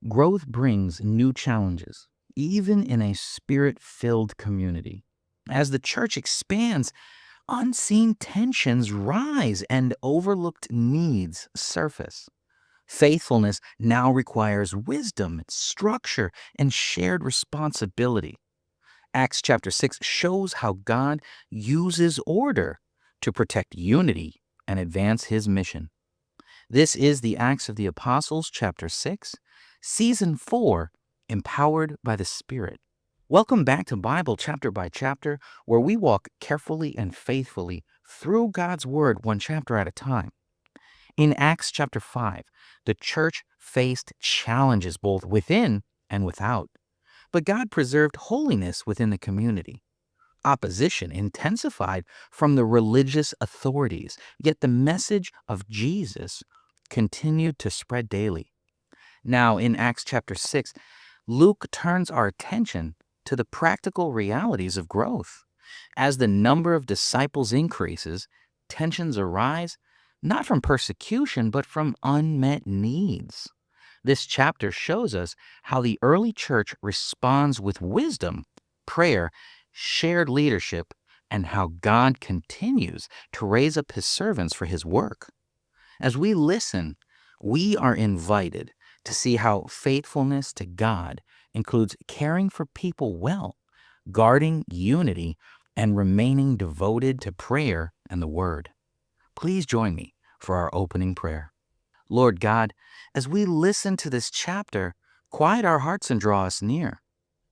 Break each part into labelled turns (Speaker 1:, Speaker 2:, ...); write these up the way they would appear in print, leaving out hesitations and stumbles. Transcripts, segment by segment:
Speaker 1: Growth brings new challenges, even in a spirit-filled community. As the church expands, unseen tensions rise and overlooked needs surface. Faithfulness now requires wisdom, structure, and shared responsibility. Acts chapter 6 shows how God uses order to protect unity and advance his mission. This is the Acts of the Apostles, chapter 6, season 4, Empowered by the Spirit. Welcome back to Bible chapter by chapter, where we walk carefully and faithfully through God's Word one chapter at a time. In Acts chapter 5, the church faced challenges both within and without, but God preserved holiness within the community. Opposition intensified from the religious authorities, yet the message of Jesus continued to spread daily. Now, in Acts chapter 6, Luke turns our attention to the practical realities of growth. As the number of disciples increases, tensions arise not from persecution, but from unmet needs. This chapter shows us how the early church responds with wisdom, prayer, shared leadership, and how God continues to raise up his servants for his work. As we listen, we are invited to see how faithfulness to God includes caring for people well, guarding unity, and remaining devoted to prayer and the Word. Please join me for our opening prayer. Lord God, as we listen to this chapter, quiet our hearts and draw us near.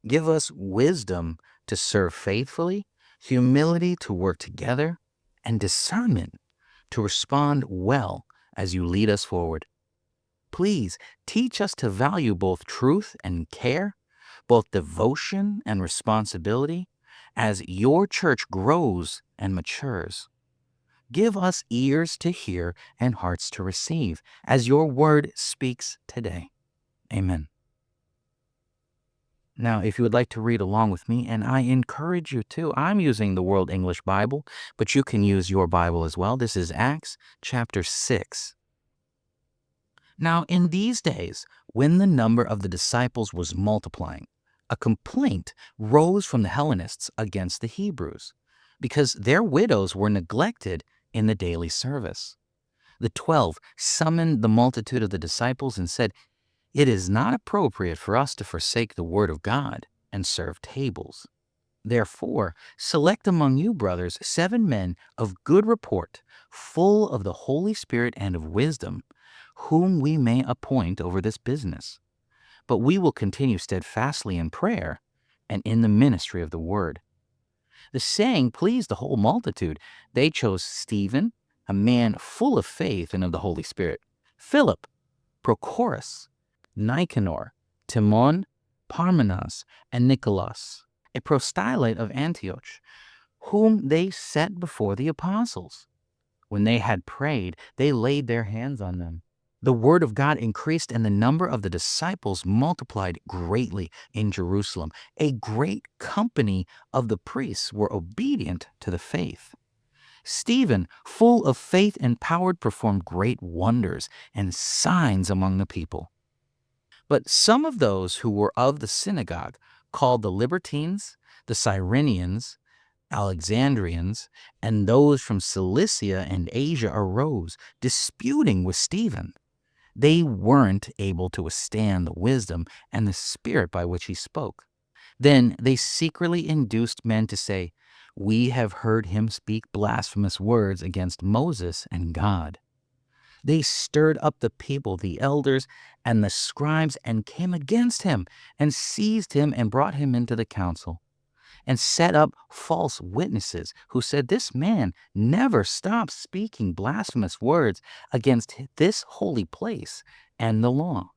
Speaker 1: Give us wisdom to serve faithfully, humility to work together, and discernment to respond well as you lead us forward. Please teach us to value both truth and care, both devotion and responsibility, as your church grows and matures. Give us ears to hear and hearts to receive as your word speaks today. Amen. Now, if you would like to read along with me, and I encourage you to, I'm using the World English Bible, but you can use your Bible as well. This is Acts chapter 6. Now, in these days, when the number of the disciples was multiplying, a complaint rose from the Hellenists against the Hebrews, because their widows were neglected in the daily service. The 12 summoned the multitude of the disciples and said, "It is not appropriate for us to forsake the word of God and serve tables. Therefore, select among you, brothers, 7 men of good report, full of the Holy Spirit and of wisdom, whom we may appoint over this business. But we will continue steadfastly in prayer and in the ministry of the word." The saying pleased the whole multitude. They chose Stephen, a man full of faith and of the Holy Spirit, Philip, Prochorus, Nicanor, Timon, Parmenas, and Nicholas, a proselyte of Antioch, whom they set before the apostles. When they had prayed, they laid their hands on them. The word of God increased, and the number of the disciples multiplied greatly in Jerusalem. A great company of the priests were obedient to the faith. Stephen, full of faith and power, performed great wonders and signs among the people. But some of those who were of the synagogue, called the Libertines, the Cyrenians, Alexandrians, and those from Cilicia and Asia arose, disputing with Stephen. They weren't able to withstand the wisdom and the spirit by which he spoke. Then they secretly induced men to say, "We have heard him speak blasphemous words against Moses and God." They stirred up the people, the elders, and the scribes, and came against him, and seized him, and brought him into the council, and set up false witnesses, who said, "This man never stops speaking blasphemous words against this holy place and the law.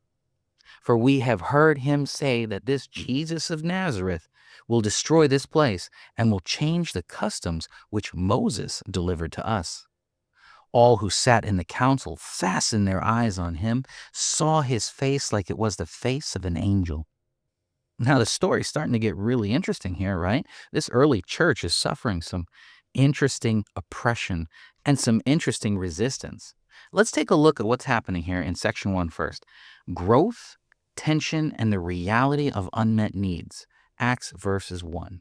Speaker 1: For we have heard him say that this Jesus of Nazareth will destroy this place and will change the customs which Moses delivered to us." All who sat in the council fastened their eyes on him, saw his face like it was the face of an angel. Now, the story's starting to get really interesting here, right? This early church is suffering some interesting oppression and some interesting resistance. Let's take a look at what's happening here in section 1 first. Growth tension and the reality of unmet needs. Acts verses 1.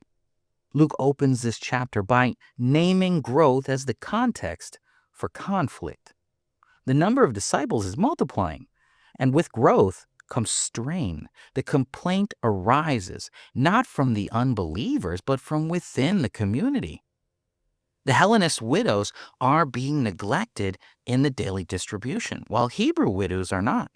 Speaker 1: Luke opens this chapter by naming growth as the context for conflict. The number of disciples is multiplying, and with growth comes strain. The complaint arises not from the unbelievers, but from within the community. The Hellenist widows are being neglected in the daily distribution, while Hebrew widows are not.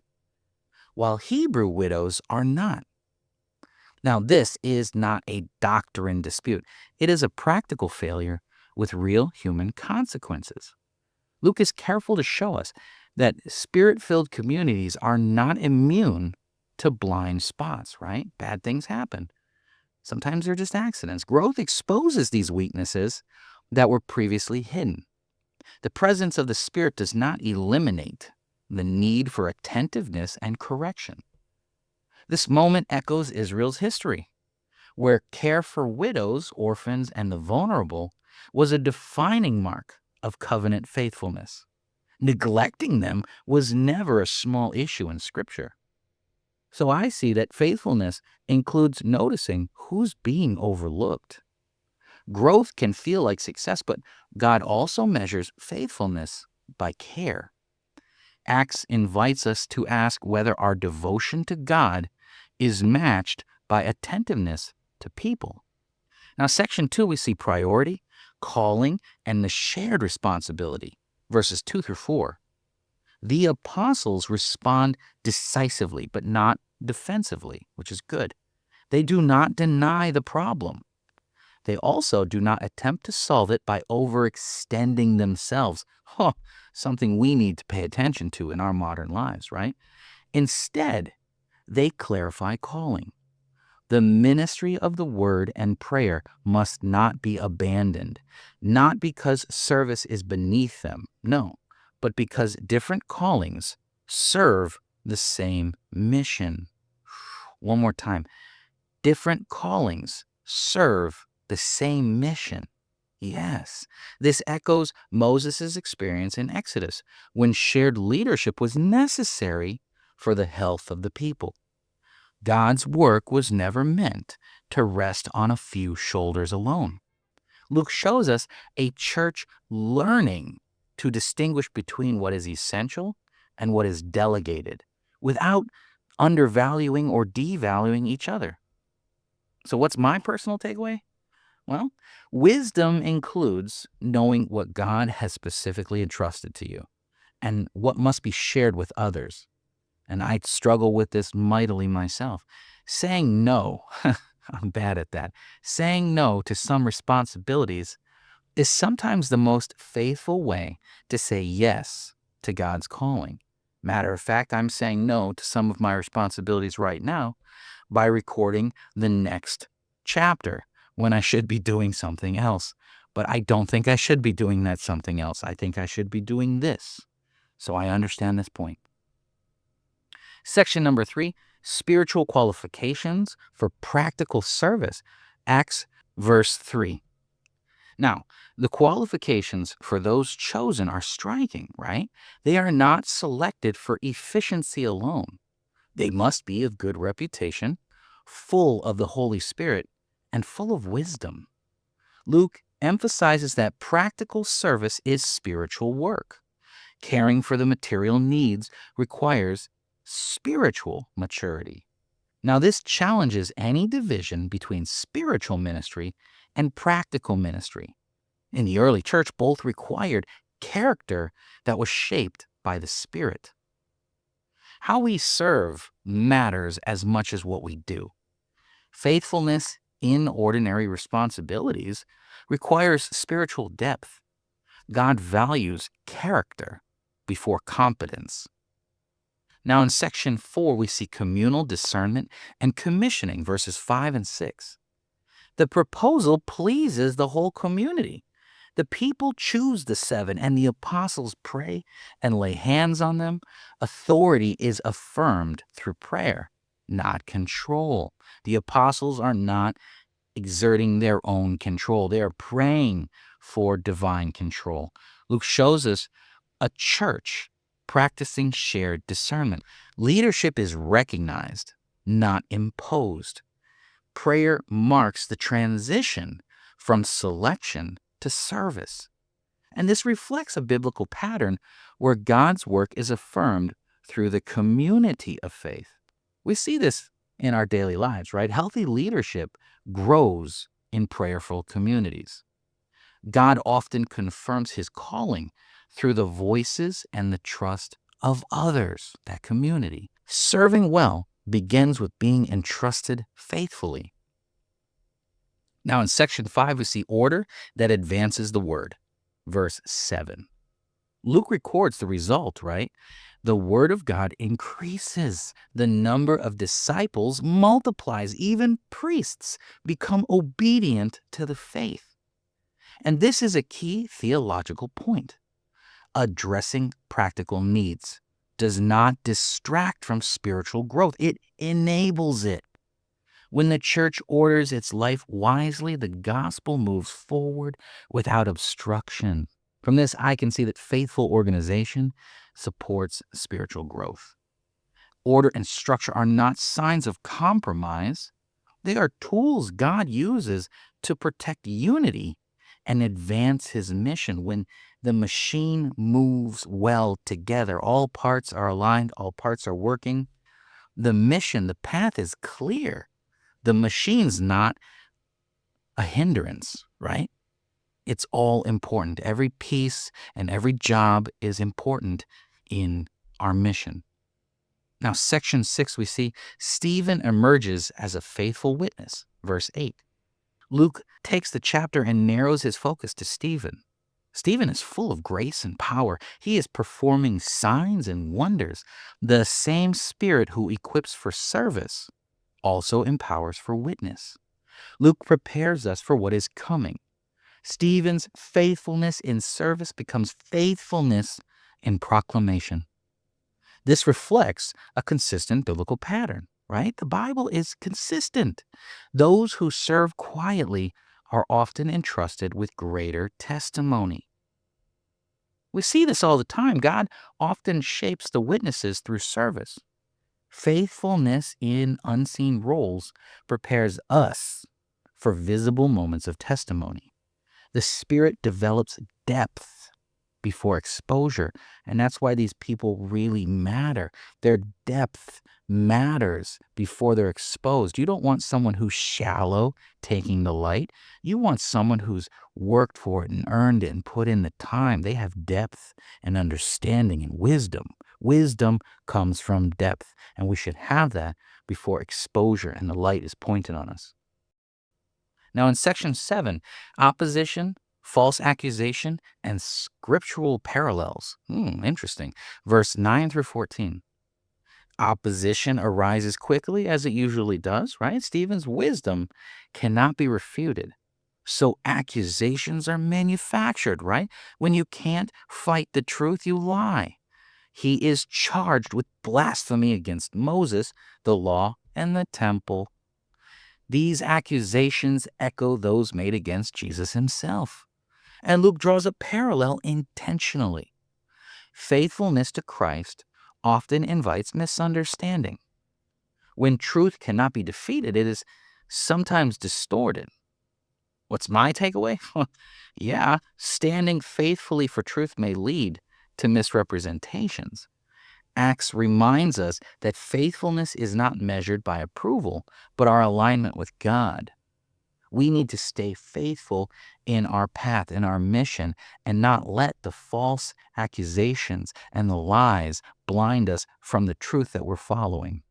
Speaker 1: Now, this is not a doctrine dispute. It is a practical failure with real human consequences. Luke is careful to show us that spirit-filled communities are not immune to blind spots, right? Bad things happen. Sometimes they're just accidents. Growth exposes these weaknesses that were previously hidden. The presence of the Spirit does not eliminate the need for attentiveness and correction. This moment echoes Israel's history, where care for widows, orphans, and the vulnerable was a defining mark of covenant faithfulness. Neglecting them was never a small issue in Scripture. So I see that faithfulness includes noticing who's being overlooked. Growth can feel like success, but God also measures faithfulness by care. Acts invites us to ask whether our devotion to God is matched by attentiveness to people. Now, section 2, we see priority, calling, and the shared responsibility, verses 2 through 4. The apostles respond decisively, but not defensively, which is good. They do not deny the problem. They also do not attempt to solve it by overextending themselves. Something we need to pay attention to in our modern lives, right? Instead, they clarify calling. The ministry of the word and prayer must not be abandoned, not because service is beneath them, no, but because different callings serve the same mission. One more time. Different callings serve the same mission. Yes, this echoes Moses' experience in Exodus, when shared leadership was necessary for the health of the people. God's work was never meant to rest on a few shoulders alone. Luke shows us a church learning to distinguish between what is essential and what is delegated, without undervaluing or devaluing each other. So what's my personal takeaway? Well, wisdom includes knowing what God has specifically entrusted to you and what must be shared with others. And I struggle with this mightily myself. Saying no, I'm bad at that. Saying no to some responsibilities is sometimes the most faithful way to say yes to God's calling. Matter of fact, I'm saying no to some of my responsibilities right now by recording the next chapter when I should be doing something else. But I don't think I should be doing that something else. I think I should be doing this. So I understand this point. Section number 3, spiritual qualifications for practical service. Acts verse 3. Now, the qualifications for those chosen are striking, right? They are not selected for efficiency alone. They must be of good reputation, full of the Holy Spirit, and full of wisdom. Luke emphasizes that practical service is spiritual work. Caring for the material needs requires spiritual maturity. Now, this challenges any division between spiritual ministry and practical ministry. In the early church, both required character that was shaped by the Spirit. How we serve matters as much as what we do. Faithfulness in ordinary responsibilities requires spiritual depth. God values character before competence. Now in section 4, we see communal discernment and commissioning, verses 5 and 6. The proposal pleases the whole community. The people choose the 7, and the apostles pray and lay hands on them. Authority is affirmed through prayer, not control. The apostles are not exerting their own control. They are praying for divine control. Luke shows us a church practicing shared discernment. Leadership is recognized, not imposed. Prayer marks the transition from selection to service. And this reflects a biblical pattern where God's work is affirmed through the community of faith. We see this in our daily lives, right? Healthy leadership grows in prayerful communities. God often confirms his calling through the voices and the trust of others, that community. Serving well begins with being entrusted faithfully. Now, in section 5, we see order that advances the word. Verse 7. Luke records the result, right? The word of God increases. The number of disciples multiplies. Even priests become obedient to the faith. And this is a key theological point. Addressing practical needs does not distract from spiritual growth. It enables it. When the church orders its life wisely, the gospel moves forward without obstruction. From this, I can see that faithful organization supports spiritual growth. Order and structure are not signs of compromise. They are tools God uses to protect unity and advance his mission. When the machine moves well together, all parts are aligned, all parts are working. The mission, the path is clear. The machine's not a hindrance, right? It's all important. Every piece and every job is important in our mission. Now, section 6, we see Stephen emerges as a faithful witness. Verse 8. Luke takes the chapter and narrows his focus to Stephen. Stephen is full of grace and power. He is performing signs and wonders. The same Spirit who equips for service also empowers for witness. Luke prepares us for what is coming. Stephen's faithfulness in service becomes faithfulness in proclamation. This reflects a consistent biblical pattern, right? The Bible is consistent. Those who serve quietly are often entrusted with greater testimony. We see this all the time. God often shapes the witnesses through service. Faithfulness in unseen roles prepares us for visible moments of testimony. The Spirit develops depth before exposure, and that's why these people really matter. Their depth matters before they're exposed. You don't want someone who's shallow taking the light. You want someone who's worked for it and earned it and put in the time. They have depth and understanding and wisdom. Wisdom comes from depth, and we should have that before exposure and the light is pointed on us. Now, in section 7, opposition, false accusation, and scriptural parallels. Interesting. Verse 9 through 14. Opposition arises quickly, as it usually does, right? Stephen's wisdom cannot be refuted. So accusations are manufactured, right? When you can't fight the truth, you lie. He is charged with blasphemy against Moses, the law, and the temple. These accusations echo those made against Jesus himself. And Luke draws a parallel intentionally. Faithfulness to Christ often invites misunderstanding. When truth cannot be defeated, it is sometimes distorted. What's my takeaway? Yeah, standing faithfully for truth may lead to misrepresentations. Acts reminds us that faithfulness is not measured by approval, but our alignment with God. We need to stay faithful in our path, in our mission, and not let the false accusations and the lies blind us from the truth that we're following.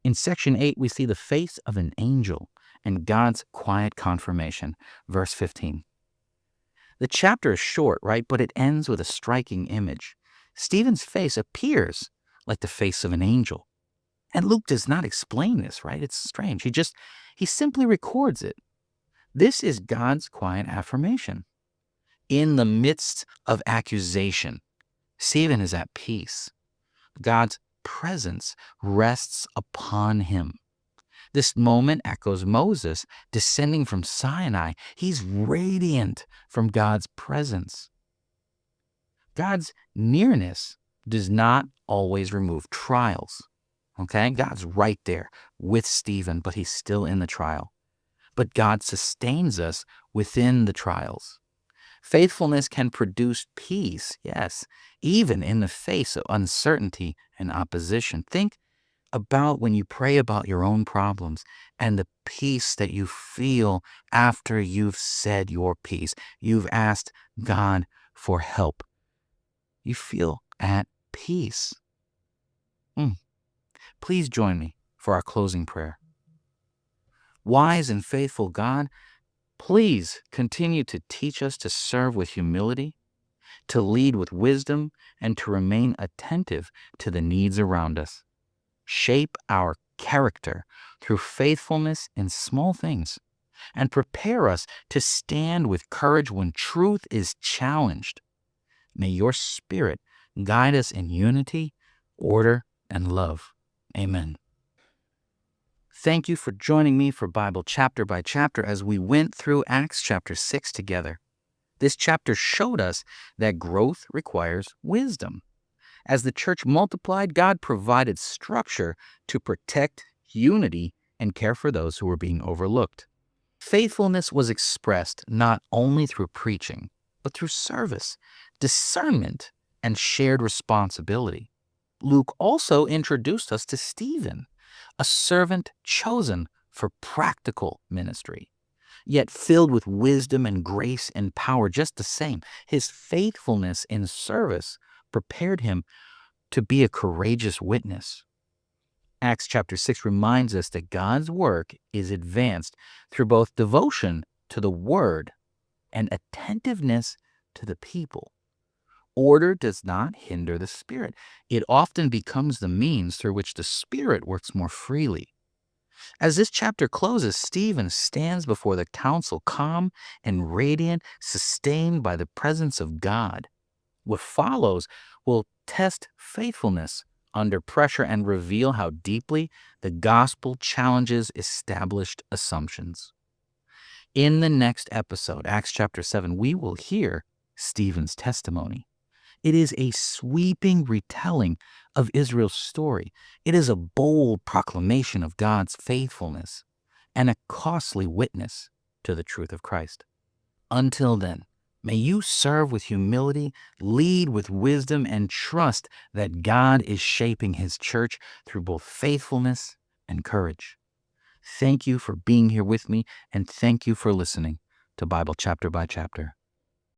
Speaker 1: In section 8, we see the face of an angel and God's quiet confirmation. Verse 15. The chapter is short, right? But it ends with a striking image. Stephen's face appears like the face of an angel. And Luke does not explain this, right? It's strange. He simply records it. This is God's quiet affirmation. In the midst of accusation, Stephen is at peace. God's presence rests upon him. This moment echoes Moses descending from Sinai. He's radiant from God's presence. God's nearness does not always remove trials. Okay? God's right there with Stephen, but he's still in the trial. But God sustains us within the trials. Faithfulness can produce peace, yes, even in the face of uncertainty and opposition. Think about when you pray about your own problems and the peace that you feel after you've said your piece. You've asked God for help. You feel at peace. Please join me for our closing prayer. Wise and faithful God, please continue to teach us to serve with humility, to lead with wisdom, and to remain attentive to the needs around us. Shape our character through faithfulness in small things, and prepare us to stand with courage when truth is challenged. May your Spirit guide us in unity, order, and love. Amen. Thank you for joining me for Bible chapter by chapter as we went through Acts chapter 6 together. This chapter showed us that growth requires wisdom. As the church multiplied, God provided structure to protect unity and care for those who were being overlooked. Faithfulness was expressed not only through preaching, but through service, discernment, and shared responsibility. Luke also introduced us to Stephen, a servant chosen for practical ministry, yet filled with wisdom and grace and power just the same. His faithfulness in service prepared him to be a courageous witness. Acts chapter 6 reminds us that God's work is advanced through both devotion to the word and attentiveness to the people. Order does not hinder the Spirit. It often becomes the means through which the Spirit works more freely. As this chapter closes, Stephen stands before the council, calm and radiant, sustained by the presence of God. What follows will test faithfulness under pressure and reveal how deeply the gospel challenges established assumptions. In the next episode, Acts chapter 7, we will hear Stephen's testimony. It is a sweeping retelling of Israel's story. It is a bold proclamation of God's faithfulness and a costly witness to the truth of Christ. Until then, may you serve with humility, lead with wisdom, and trust that God is shaping his church through both faithfulness and courage. Thank you for being here with me, and thank you for listening to Bible Chapter by Chapter.